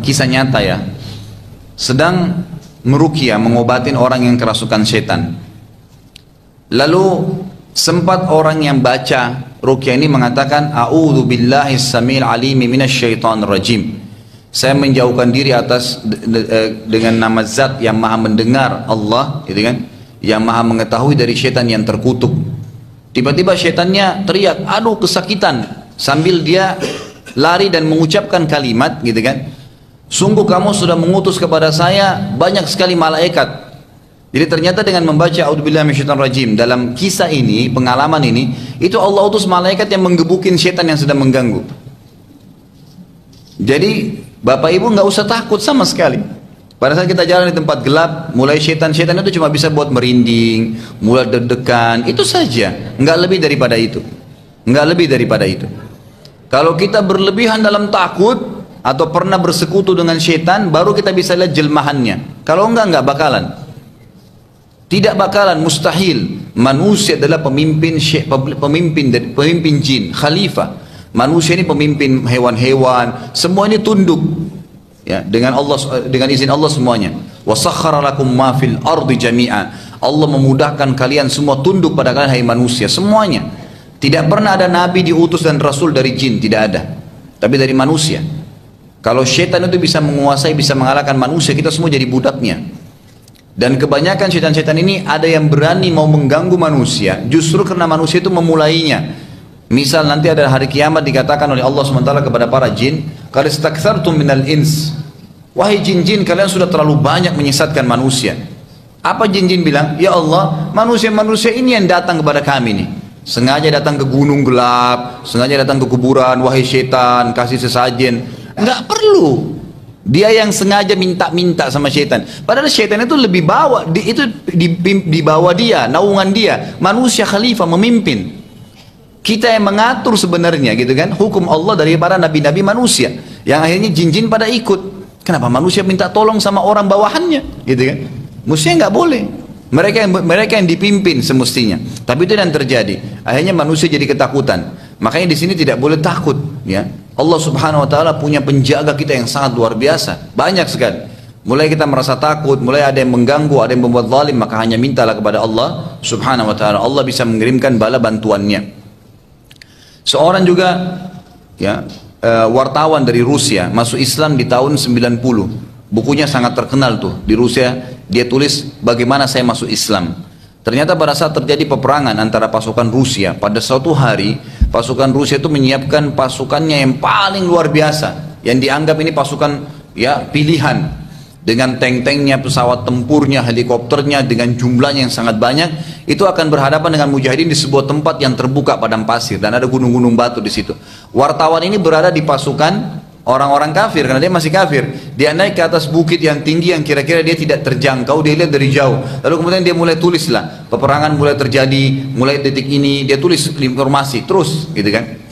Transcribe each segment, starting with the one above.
kisah nyata ya, sedang meruqyah, mengobatin orang yang kerasukan setan. Lalu sempat orang yang baca ruqyah ini mengatakan, a'udzu billahi samil alimi minasyaitonir rajim. Saya menjauhkan diri atas dengan nama zat yang maha mendengar, Allah, gitu kan, yang maha mengetahui dari syaitan yang terkutuk. Tiba-tiba syaitannya teriak, aduh kesakitan, sambil dia lari dan mengucapkan kalimat, gitu kan, sungguh kamu sudah mengutus kepada saya banyak sekali malaikat. Jadi ternyata dengan membaca a'udzubillahi minasyaitonir rajim dalam kisah ini, pengalaman ini, itu Allah utus malaikat yang menggebukin syaitan yang sedang mengganggu. Jadi Bapak Ibu nggak usah takut sama sekali. Pada saat kita jalan di tempat gelap, mulai syaitan-syaitan itu cuma bisa buat merinding, mulai deg-degan, itu saja, nggak lebih daripada itu, nggak lebih daripada itu. Kalau kita berlebihan dalam takut atau pernah bersekutu dengan syaitan, baru kita bisa lihat jelmahannya. Kalau nggak bakalan, tidak bakalan, mustahil. Manusia adalah pemimpin jin, khalifah. Manusia ini pemimpin hewan-hewan, semua ini tunduk. Ya, dengan izin Allah semuanya. Wasakhkhara lakum ma fil ardi jami'a. Allah memudahkan kalian semua tunduk pada kalian, hai manusia, semuanya. Tidak pernah ada nabi diutus dan rasul dari jin, tidak ada. Tapi dari manusia. Kalau syaitan itu bisa menguasai, bisa mengalahkan manusia, kita semua jadi budaknya. Dan kebanyakan syaitan-syaitan ini ada yang berani mau mengganggu manusia justru karena manusia itu memulainya. Misal nanti ada hari kiamat dikatakan oleh Allah SWT kepada para jin, qad istaktsartum minal ins. Wahai jin-jin, kalian sudah terlalu banyak menyesatkan manusia. Apa jin-jin bilang? Ya Allah, manusia-manusia ini yang datang kepada kami nih. Sengaja datang ke gunung gelap, sengaja datang ke kuburan, wahai syaitan, kasih sesajen. Enggak perlu. Dia yang sengaja minta-minta sama syaitan. Padahal syaitan itu lebih bawah, di bawah dia, naungan dia. Manusia khalifah, memimpin. Kita yang mengatur sebenarnya, gitu kan, hukum Allah dari para nabi-nabi manusia, yang akhirnya jin-jin pada ikut. Kenapa manusia minta tolong sama orang bawahannya, gitu kan? Mestinya nggak boleh. Mereka yang dipimpin semestinya. Tapi itu yang terjadi. Akhirnya manusia jadi ketakutan. Makanya di sini tidak boleh takut, ya. Allah Subhanahu Wa Taala punya penjaga kita yang sangat luar biasa, banyak sekali. Mulai kita merasa takut, mulai ada yang mengganggu, ada yang membuat zalim, maka hanya mintalah kepada Allah Subhanahu Wa Taala. Allah bisa mengirimkan bala bantuannya. Seorang juga ya, wartawan dari Rusia masuk Islam di tahun 90. Bukunya sangat terkenal tuh di Rusia. Dia tulis bagaimana saya masuk Islam. Ternyata pada saat terjadi peperangan antara pasukan Rusia, pada suatu hari pasukan Rusia itu menyiapkan pasukannya yang paling luar biasa, yang dianggap ini pasukan ya pilihan, dengan tank-tanknya, pesawat tempurnya, helikopternya, dengan jumlahnya yang sangat banyak. Itu akan berhadapan dengan mujahidin di sebuah tempat yang terbuka padang pasir dan ada gunung-gunung batu di situ. Wartawan ini berada di pasukan orang-orang kafir karena dia masih kafir. Dia naik ke atas bukit yang tinggi yang kira-kira dia tidak terjangkau, dia lihat dari jauh. Lalu kemudian dia mulai tulislah, peperangan mulai terjadi, mulai detik ini, dia tulis informasi terus, gitu kan.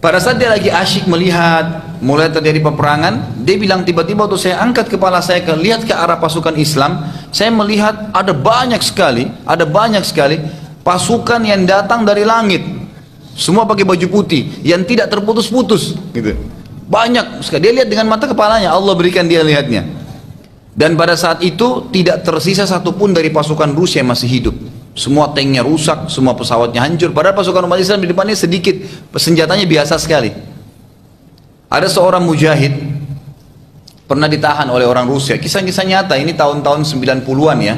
Pada saat dia lagi asyik melihat mulai terjadi peperangan, dia bilang tiba-tiba waktu saya angkat kepala saya lihat ke arah pasukan Islam, saya melihat ada banyak sekali pasukan yang datang dari langit. Semua pakai baju putih yang tidak terputus-putus, gitu. Banyak sekali. Dia lihat dengan mata kepalanya, Allah berikan dia lihatnya. Dan pada saat itu tidak tersisa satupun dari pasukan Rusia yang masih hidup. Semua tanknya rusak, semua pesawatnya hancur. Padahal pasukan umat Islam di depannya sedikit, senjatanya biasa sekali. Ada seorang mujahid pernah ditahan oleh orang Rusia. Kisah-kisah nyata, ini tahun-tahun 90-an ya.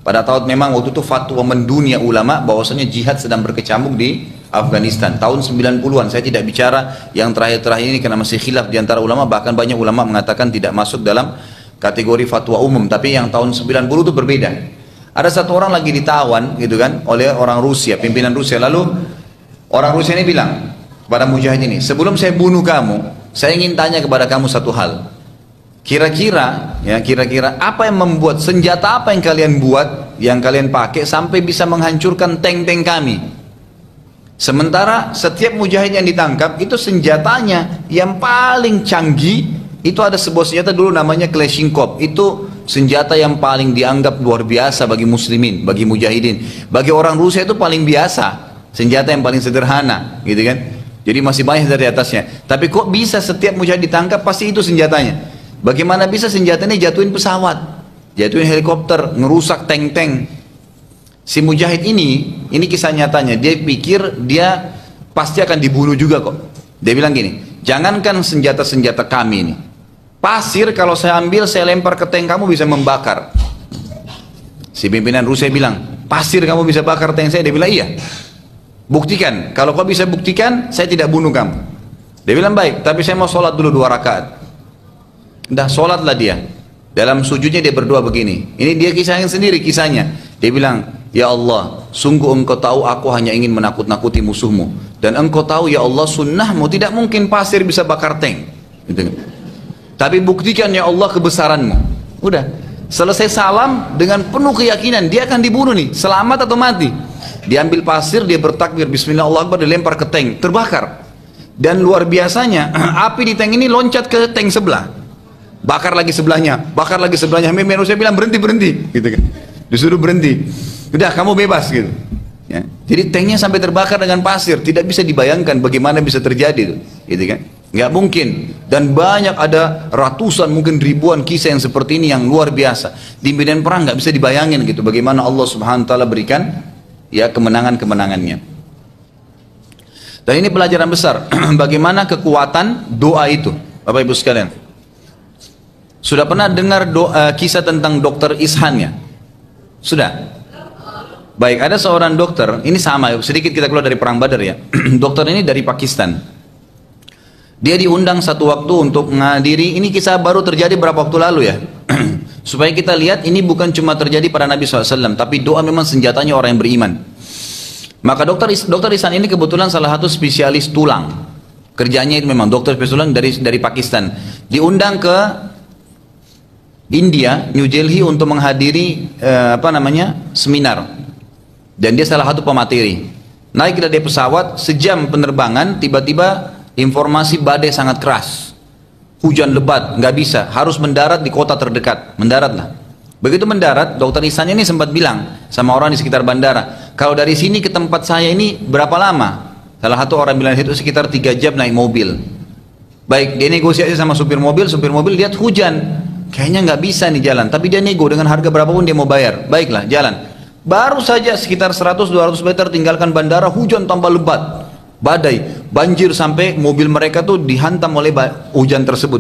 Pada tahun memang waktu itu fatwa mendunia ulama bahwasanya jihad sedang berkecamuk di Afghanistan. Tahun 90-an, saya tidak bicara yang terakhir-terakhir ini karena masih khilaf di antara ulama. Bahkan banyak ulama mengatakan tidak masuk dalam kategori fatwa umum. Tapi yang tahun 90 itu berbeda. Ada satu orang lagi ditawan gitu kan oleh orang Rusia, pimpinan Rusia. Lalu orang Rusia ini bilang kepada mujahid ini, sebelum saya bunuh kamu, saya ingin tanya kepada kamu satu hal. Kira-kira apa yang membuat, senjata apa yang kalian buat, yang kalian pakai sampai bisa menghancurkan tank-tank kami? Sementara setiap mujahid yang ditangkap itu senjatanya yang paling canggih. Itu ada sebuah senjata dulu namanya Kalashnikov. Itu senjata yang paling dianggap luar biasa bagi muslimin, bagi mujahidin. Bagi orang Rusia itu paling biasa, senjata yang paling sederhana, gitu kan. Jadi masih banyak dari atasnya. Tapi kok bisa setiap mujahid ditangkap pasti itu senjatanya. Bagaimana bisa senjata ini jatuhin pesawat, jatuhin helikopter, ngerusak tank-tank. Si Mujahid ini kisah nyatanya, dia pikir dia pasti akan dibunuh juga kok. Dia bilang gini, jangankan senjata-senjata kami ini, pasir kalau saya ambil, saya lempar ke tank kamu bisa membakar. Si pimpinan Rusia bilang, pasir kamu bisa bakar tank saya? Dia bilang iya. Buktikan, kalau kau bisa buktikan, saya tidak bunuh kamu. Dia bilang baik, tapi saya mau sholat dulu 2 rakaat. Dah sholatlah dia. Dalam sujudnya dia berdoa begini. Ini dia kisahnya sendiri kisahnya. Dia bilang, ya Allah, sungguh engkau tahu aku hanya ingin menakut-nakuti musuhmu. Dan engkau tahu ya Allah sunnahmu tidak mungkin pasir bisa bakar tank. Gitu. Tapi buktikan ya Allah kebesaranmu. Udah. Selesai salam dengan penuh keyakinan dia akan dibunuh nih. Selamat atau mati. Diambil pasir, dia bertakbir. Bismillah Allah Akbar, dilempar ke tank. Terbakar. Dan luar biasanya api di tank ini loncat ke tank sebelah. Bakar lagi sebelahnya, bakar lagi sebelahnya. Manusia bilang berhenti, gitu kan. Disuruh berhenti. Udah kamu bebas gitu. Ya. Jadi tanknya sampai terbakar dengan pasir. Tidak bisa dibayangkan bagaimana bisa terjadi itu, gitu kan. Nggak mungkin. Dan banyak ada ratusan mungkin ribuan kisah yang seperti ini yang luar biasa. Di medan perang nggak bisa dibayangin gitu. Bagaimana Allah Subhanahu Wa Taala berikan ya kemenangan-kemenangannya. Dan ini pelajaran besar. Bagaimana kekuatan doa itu, Bapak Ibu sekalian. Sudah pernah dengar kisah tentang dokter Ishan ya? Sudah? Baik, ada seorang dokter, ini sama, sedikit kita keluar dari perang Badar ya. Dokter ini dari Pakistan. Dia diundang satu waktu untuk menghadiri, ini kisah baru terjadi berapa waktu lalu ya. Supaya kita lihat ini bukan cuma terjadi pada Nabi SAW, tapi doa memang senjatanya orang yang beriman. Maka dokter Ihsan ini kebetulan salah satu spesialis tulang. Kerjanya itu memang dokter spesialis tulang dari Pakistan. Diundang ke India, New Delhi untuk menghadiri seminar. Dan dia salah satu pemateri. Naiklah dia pesawat, sejam penerbangan, tiba-tiba informasi badai sangat keras. Hujan lebat, nggak bisa, harus mendarat di kota terdekat. Mendaratlah. Begitu mendarat, dokter Ihsan ini sempat bilang sama orang di sekitar bandara, kalau dari sini ke tempat saya ini berapa lama? Salah satu orang bilang itu sekitar 3 jam naik mobil. Baik, dia negosiasi sama supir mobil lihat hujan. Kayaknya nggak bisa nih jalan, tapi dia nego dengan harga berapapun dia mau bayar. Baiklah, jalan. Baru saja sekitar 100-200 meter tinggalkan bandara, hujan tambah lebat. Badai, banjir sampai mobil mereka tuh dihantam oleh hujan tersebut,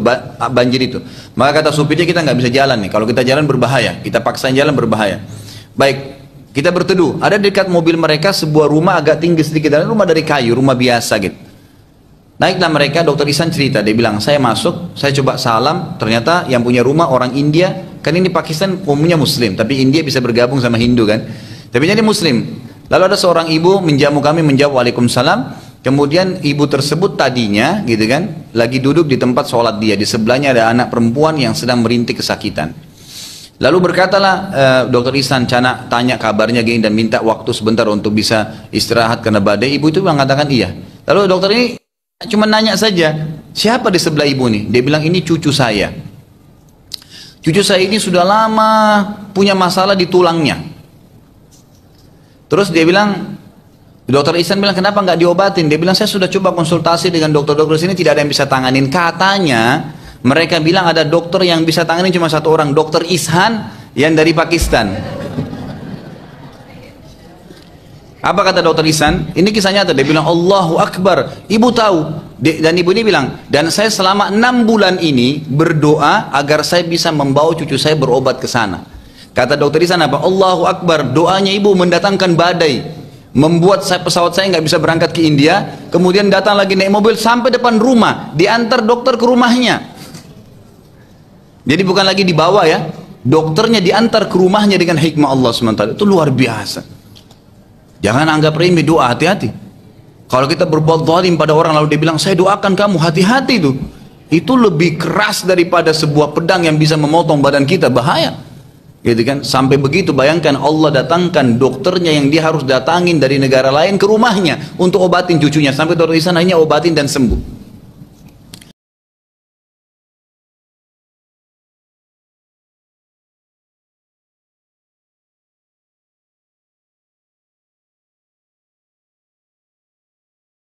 banjir itu. Maka kata supirnya, kita nggak bisa jalan nih, kalau kita jalan berbahaya, kita paksain jalan berbahaya. Baik, kita berteduh. Ada dekat mobil mereka sebuah rumah agak tinggi sedikit, dan rumah dari kayu, rumah biasa gitu. Naiklah mereka, dokter Ihsan cerita, dia bilang, saya masuk, saya coba salam, ternyata yang punya rumah orang India, kan ini Pakistan umumnya Muslim, tapi India bisa bergabung sama Hindu kan, tapi jadi Muslim. Lalu ada seorang ibu menjamu kami, menjawab Waalaikumsalam, kemudian ibu tersebut tadinya, gitu kan, lagi duduk di tempat sholat dia, di sebelahnya ada anak perempuan yang sedang merintih kesakitan. Lalu berkatalah dokter Ihsan, tanya kabarnya gini dan minta waktu sebentar untuk bisa istirahat karena badai. Ibu itu mengatakan iya. Lalu dokter ini cuma nanya saja, siapa di sebelah ibu nih? Dia bilang, ini cucu saya. Cucu saya ini sudah lama punya masalah di tulangnya. Terus dia bilang, dokter Ihsan bilang, kenapa nggak diobatin? Dia bilang, saya sudah coba konsultasi dengan dokter-dokter sini, tidak ada yang bisa tanganin. Katanya, mereka bilang ada dokter yang bisa tanganin cuma satu orang, dokter Ihsan yang dari Pakistan. Apa kata dokter Ihsan? Ini kisah nyata. Dia bilang, Allahu Akbar. Ibu tahu. Dan ibu ini bilang, dan saya selama 6 bulan ini berdoa agar saya bisa membawa cucu saya berobat ke sana. Kata dokter Ihsan apa? Allahu Akbar. Doanya ibu mendatangkan badai, membuat pesawat saya nggak bisa berangkat ke India. Kemudian datang lagi naik mobil sampai depan rumah, diantar dokter ke rumahnya. Jadi bukan lagi dibawa ya, dokternya diantar ke rumahnya dengan hikmah Allah SWT. Itu luar biasa. Jangan anggap remeh doa, hati-hati. Kalau kita berbuat zalim pada orang lalu dia bilang, saya doakan kamu, hati-hati itu. Itu lebih keras daripada sebuah pedang yang bisa memotong badan kita, bahaya. Gitu kan? Sampai begitu, bayangkan Allah datangkan dokternya yang dia harus datangin dari negara lain ke rumahnya untuk obatin cucunya. Sampai dokter Ihsan hanya obatin dan sembuh.